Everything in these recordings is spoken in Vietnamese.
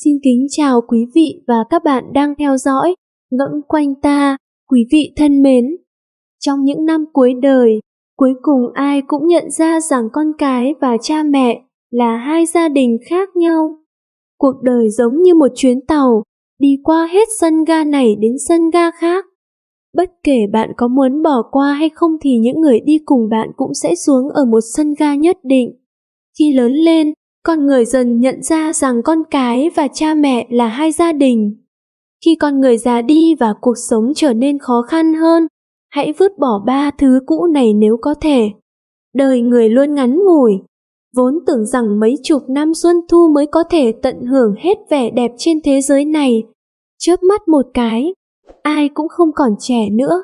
Xin kính chào quý vị và các bạn đang theo dõi Ngẫm Quanh Ta. Quý vị thân mến, trong những năm cuối đời, cuối cùng ai cũng nhận ra rằng con cái và cha mẹ là hai gia đình khác nhau. Cuộc đời giống như một chuyến tàu, đi qua hết sân ga này đến sân ga khác. Bất kể bạn có muốn bỏ qua hay không thì những người đi cùng bạn cũng sẽ xuống ở một sân ga nhất định. Khi lớn lên, con người dần nhận ra rằng con cái và cha mẹ là hai gia đình. Khi con người già đi và cuộc sống trở nên khó khăn hơn, hãy vứt bỏ ba thứ cũ này nếu có thể. Đời người luôn ngắn ngủi, vốn tưởng rằng mấy chục năm xuân thu mới có thể tận hưởng hết vẻ đẹp trên thế giới này. Chớp mắt một cái, ai cũng không còn trẻ nữa.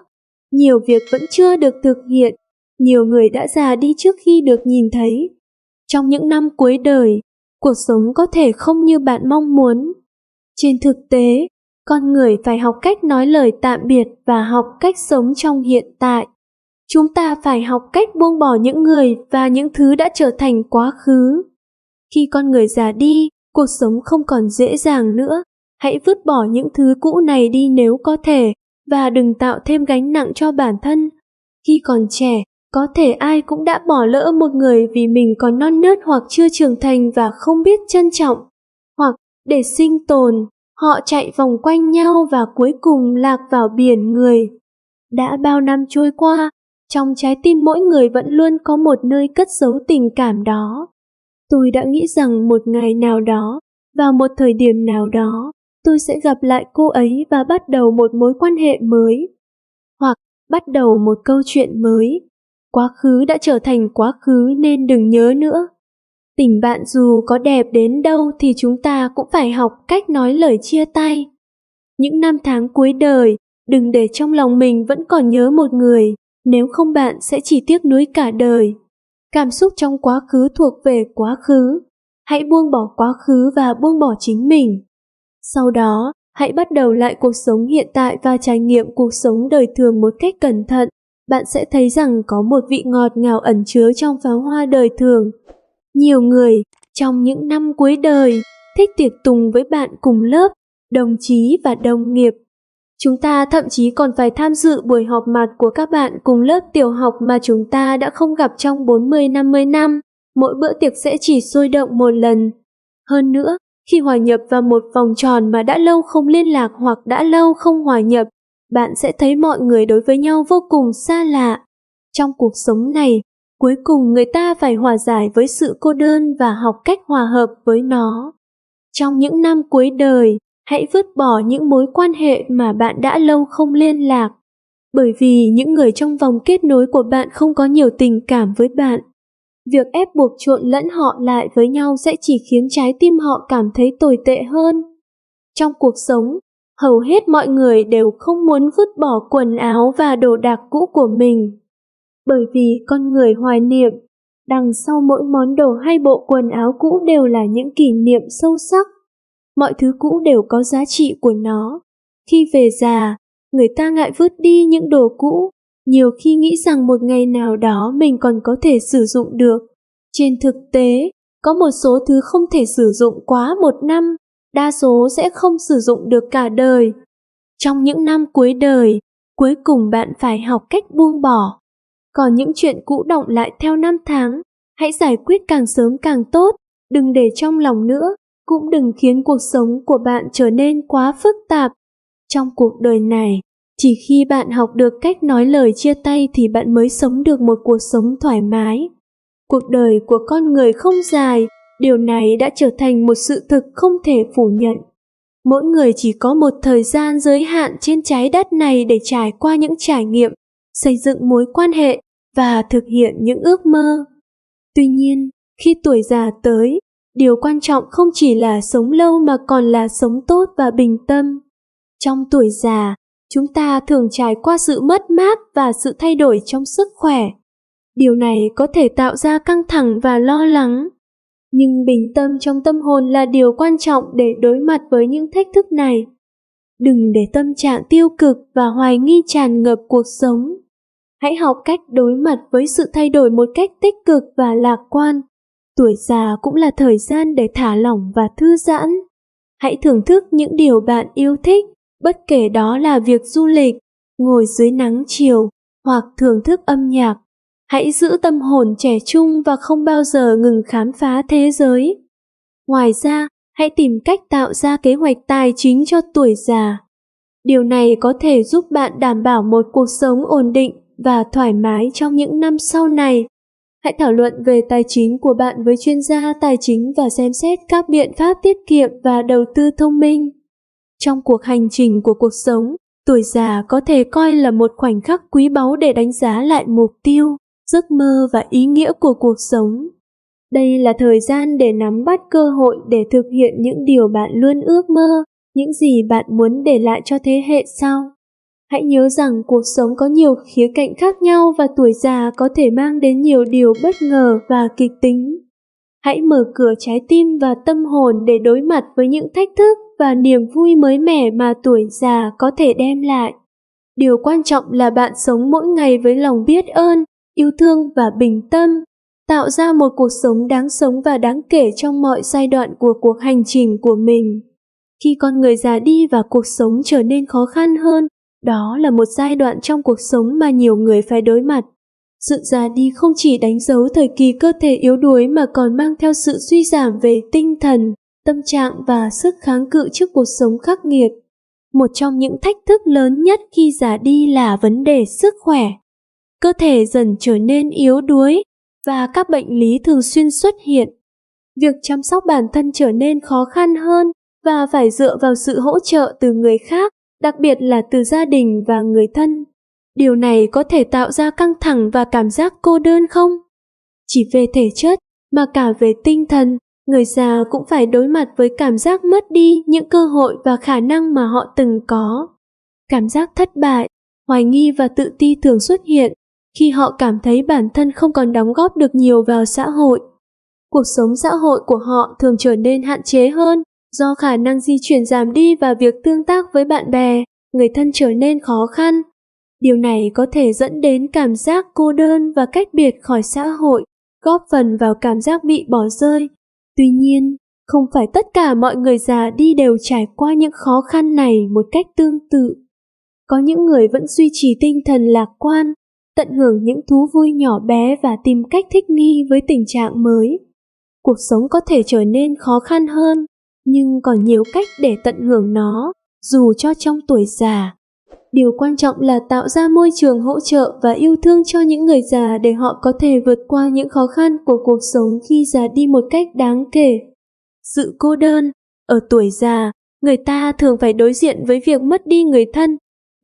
Nhiều việc vẫn chưa được thực hiện, nhiều người đã già đi trước khi được nhìn thấy. Trong những năm cuối đời, cuộc sống có thể không như bạn mong muốn. Trên thực tế, con người phải học cách nói lời tạm biệt và học cách sống trong hiện tại. Chúng ta phải học cách buông bỏ những người và những thứ đã trở thành quá khứ. Khi con người già đi, cuộc sống không còn dễ dàng nữa. Hãy vứt bỏ những thứ cũ này đi nếu có thể, và đừng tạo thêm gánh nặng cho bản thân. Khi còn trẻ, có thể ai cũng đã bỏ lỡ một người vì mình còn non nớt hoặc chưa trưởng thành và không biết trân trọng. Hoặc, để sinh tồn, họ chạy vòng quanh nhau và cuối cùng lạc vào biển người. Đã bao năm trôi qua, trong trái tim mỗi người vẫn luôn có một nơi cất giấu tình cảm đó. Tôi đã nghĩ rằng một ngày nào đó, vào một thời điểm nào đó, tôi sẽ gặp lại cô ấy và bắt đầu một mối quan hệ mới. Hoặc bắt đầu một câu chuyện mới. Quá khứ đã trở thành quá khứ nên đừng nhớ nữa. Tình bạn dù có đẹp đến đâu thì chúng ta cũng phải học cách nói lời chia tay. Những năm tháng cuối đời, đừng để trong lòng mình vẫn còn nhớ một người, nếu không bạn sẽ chỉ tiếc nuối cả đời. Cảm xúc trong quá khứ thuộc về quá khứ. Hãy buông bỏ quá khứ và buông bỏ chính mình. Sau đó, hãy bắt đầu lại cuộc sống hiện tại và trải nghiệm cuộc sống đời thường một cách cẩn thận. Bạn sẽ thấy rằng có một vị ngọt ngào ẩn chứa trong pháo hoa đời thường. Nhiều người, trong những năm cuối đời, thích tiệc tùng với bạn cùng lớp, đồng chí và đồng nghiệp. Chúng ta thậm chí còn phải tham dự buổi họp mặt của các bạn cùng lớp tiểu học mà chúng ta đã không gặp trong 40-50 năm. Mỗi bữa tiệc sẽ chỉ sôi động một lần. Hơn nữa, khi hòa nhập vào một vòng tròn mà đã lâu không liên lạc hoặc đã lâu không hòa nhập, bạn sẽ thấy mọi người đối với nhau vô cùng xa lạ. Trong cuộc sống này, cuối cùng người ta phải hòa giải với sự cô đơn và học cách hòa hợp với nó. Trong những năm cuối đời, hãy vứt bỏ những mối quan hệ mà bạn đã lâu không liên lạc. Bởi vì những người trong vòng kết nối của bạn không có nhiều tình cảm với bạn. Việc ép buộc trộn lẫn họ lại với nhau sẽ chỉ khiến trái tim họ cảm thấy tồi tệ hơn. Trong cuộc sống, hầu hết mọi người đều không muốn vứt bỏ quần áo và đồ đạc cũ của mình. Bởi vì con người hoài niệm, đằng sau mỗi món đồ hay bộ quần áo cũ đều là những kỷ niệm sâu sắc. Mọi thứ cũ đều có giá trị của nó. Khi về già, người ta ngại vứt đi những đồ cũ, nhiều khi nghĩ rằng một ngày nào đó mình còn có thể sử dụng được. Trên thực tế, có một số thứ không thể sử dụng quá một năm, đa số sẽ không sử dụng được cả đời. Trong những năm cuối đời, cuối cùng bạn phải học cách buông bỏ. Còn những chuyện cũ đọng lại theo năm tháng, hãy giải quyết càng sớm càng tốt, đừng để trong lòng nữa, cũng đừng khiến cuộc sống của bạn trở nên quá phức tạp. Trong cuộc đời này, chỉ khi bạn học được cách nói lời chia tay thì bạn mới sống được một cuộc sống thoải mái. Cuộc đời của con người không dài, điều này đã trở thành một sự thực không thể phủ nhận. Mỗi người chỉ có một thời gian giới hạn trên trái đất này để trải qua những trải nghiệm, xây dựng mối quan hệ và thực hiện những ước mơ. Tuy nhiên, khi tuổi già tới, điều quan trọng không chỉ là sống lâu mà còn là sống tốt và bình tâm. Trong tuổi già, chúng ta thường trải qua sự mất mát và sự thay đổi trong sức khỏe. Điều này có thể tạo ra căng thẳng và lo lắng. Nhưng bình tâm trong tâm hồn là điều quan trọng để đối mặt với những thách thức này. Đừng để tâm trạng tiêu cực và hoài nghi tràn ngập cuộc sống. Hãy học cách đối mặt với sự thay đổi một cách tích cực và lạc quan. Tuổi già cũng là thời gian để thả lỏng và thư giãn. Hãy thưởng thức những điều bạn yêu thích, bất kể đó là việc du lịch, ngồi dưới nắng chiều hoặc thưởng thức âm nhạc. Hãy giữ tâm hồn trẻ trung và không bao giờ ngừng khám phá thế giới. Ngoài ra, hãy tìm cách tạo ra kế hoạch tài chính cho tuổi già. Điều này có thể giúp bạn đảm bảo một cuộc sống ổn định và thoải mái trong những năm sau này. Hãy thảo luận về tài chính của bạn với chuyên gia tài chính và xem xét các biện pháp tiết kiệm và đầu tư thông minh. Trong cuộc hành trình của cuộc sống, tuổi già có thể coi là một khoảnh khắc quý báu để đánh giá lại mục tiêu, giấc mơ và ý nghĩa của cuộc sống. Đây là thời gian để nắm bắt cơ hội để thực hiện những điều bạn luôn ước mơ, những gì bạn muốn để lại cho thế hệ sau. Hãy nhớ rằng cuộc sống có nhiều khía cạnh khác nhau và tuổi già có thể mang đến nhiều điều bất ngờ và kịch tính. Hãy mở cửa trái tim và tâm hồn để đối mặt với những thách thức và niềm vui mới mẻ mà tuổi già có thể đem lại. Điều quan trọng là bạn sống mỗi ngày với lòng biết ơn, yêu thương và bình tâm, tạo ra một cuộc sống đáng sống và đáng kể trong mọi giai đoạn của cuộc hành trình của mình. Khi con người già đi và cuộc sống trở nên khó khăn hơn, đó là một giai đoạn trong cuộc sống mà nhiều người phải đối mặt. Sự già đi không chỉ đánh dấu thời kỳ cơ thể yếu đuối mà còn mang theo sự suy giảm về tinh thần, tâm trạng và sức kháng cự trước cuộc sống khắc nghiệt. Một trong những thách thức lớn nhất khi già đi là vấn đề sức khỏe. Cơ thể dần trở nên yếu đuối và các bệnh lý thường xuyên xuất hiện. Việc chăm sóc bản thân trở nên khó khăn hơn và phải dựa vào sự hỗ trợ từ người khác, đặc biệt là từ gia đình và người thân. Điều này có thể tạo ra căng thẳng và cảm giác cô đơn không? Chỉ về thể chất mà cả về tinh thần, người già cũng phải đối mặt với cảm giác mất đi những cơ hội và khả năng mà họ từng có. Cảm giác thất bại, hoài nghi và tự ti thường xuất hiện khi họ cảm thấy bản thân không còn đóng góp được nhiều vào xã hội. Cuộc sống xã hội của họ thường trở nên hạn chế hơn do khả năng di chuyển giảm đi và việc tương tác với bạn bè, người thân trở nên khó khăn. Điều này có thể dẫn đến cảm giác cô đơn và cách biệt khỏi xã hội, góp phần vào cảm giác bị bỏ rơi. Tuy nhiên, không phải tất cả mọi người già đi đều trải qua những khó khăn này một cách tương tự. Có những người vẫn duy trì tinh thần lạc quan, tận hưởng những thú vui nhỏ bé và tìm cách thích nghi với tình trạng mới. Cuộc sống có thể trở nên khó khăn hơn, nhưng còn nhiều cách để tận hưởng nó, dù cho trong tuổi già. Điều quan trọng là tạo ra môi trường hỗ trợ và yêu thương cho những người già để họ có thể vượt qua những khó khăn của cuộc sống khi già đi một cách đáng kể. Sự cô đơn. Ở tuổi già, người ta thường phải đối diện với việc mất đi người thân,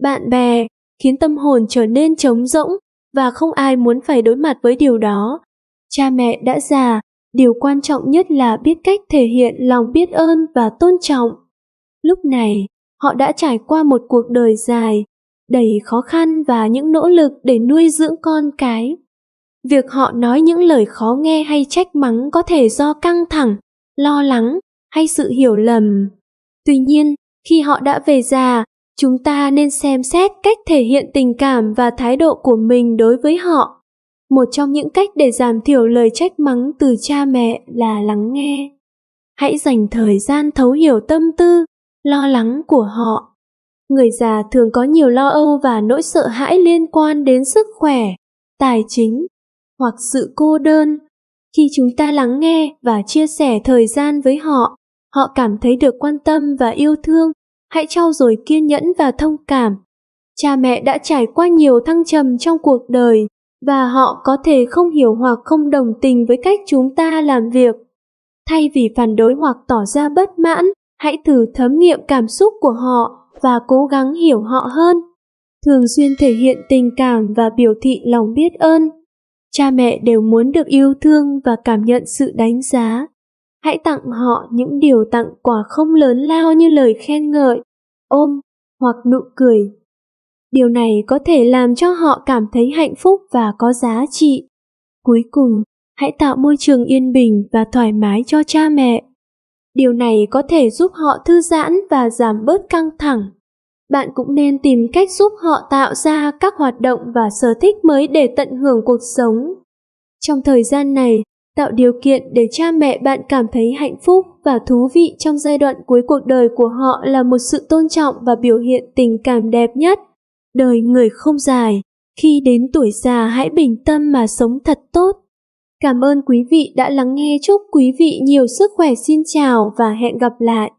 bạn bè, khiến tâm hồn trở nên trống rỗng và không ai muốn phải đối mặt với điều đó. Cha mẹ đã già, điều quan trọng nhất là biết cách thể hiện lòng biết ơn và tôn trọng. Lúc này, họ đã trải qua một cuộc đời dài, đầy khó khăn và những nỗ lực để nuôi dưỡng con cái. Việc họ nói những lời khó nghe hay trách mắng có thể do căng thẳng, lo lắng hay sự hiểu lầm. Tuy nhiên, khi họ đã về già, chúng ta nên xem xét cách thể hiện tình cảm và thái độ của mình đối với họ. Một trong những cách để giảm thiểu lời trách mắng từ cha mẹ là lắng nghe. Hãy dành thời gian thấu hiểu tâm tư, lo lắng của họ. Người già thường có nhiều lo âu và nỗi sợ hãi liên quan đến sức khỏe, tài chính hoặc sự cô đơn. Khi chúng ta lắng nghe và chia sẻ thời gian với họ, họ cảm thấy được quan tâm và yêu thương. Hãy trau dồi kiên nhẫn và thông cảm. Cha mẹ đã trải qua nhiều thăng trầm trong cuộc đời và họ có thể không hiểu hoặc không đồng tình với cách chúng ta làm việc. Thay vì phản đối hoặc tỏ ra bất mãn, hãy thử thấm nghiệm cảm xúc của họ và cố gắng hiểu họ hơn. Thường xuyên thể hiện tình cảm và biểu thị lòng biết ơn. Cha mẹ đều muốn được yêu thương và cảm nhận sự đánh giá. Hãy tặng họ những điều tặng quà không lớn lao như lời khen ngợi, ôm hoặc nụ cười. Điều này có thể làm cho họ cảm thấy hạnh phúc và có giá trị. Cuối cùng, hãy tạo môi trường yên bình và thoải mái cho cha mẹ. Điều này có thể giúp họ thư giãn và giảm bớt căng thẳng. Bạn cũng nên tìm cách giúp họ tạo ra các hoạt động và sở thích mới để tận hưởng cuộc sống. Trong thời gian này, tạo điều kiện để cha mẹ bạn cảm thấy hạnh phúc và thú vị trong giai đoạn cuối cuộc đời của họ là một sự tôn trọng và biểu hiện tình cảm đẹp nhất. Đời người không dài, khi đến tuổi già hãy bình tâm mà sống thật tốt. Cảm ơn quý vị đã lắng nghe, chúc quý vị nhiều sức khỏe. Xin chào và hẹn gặp lại.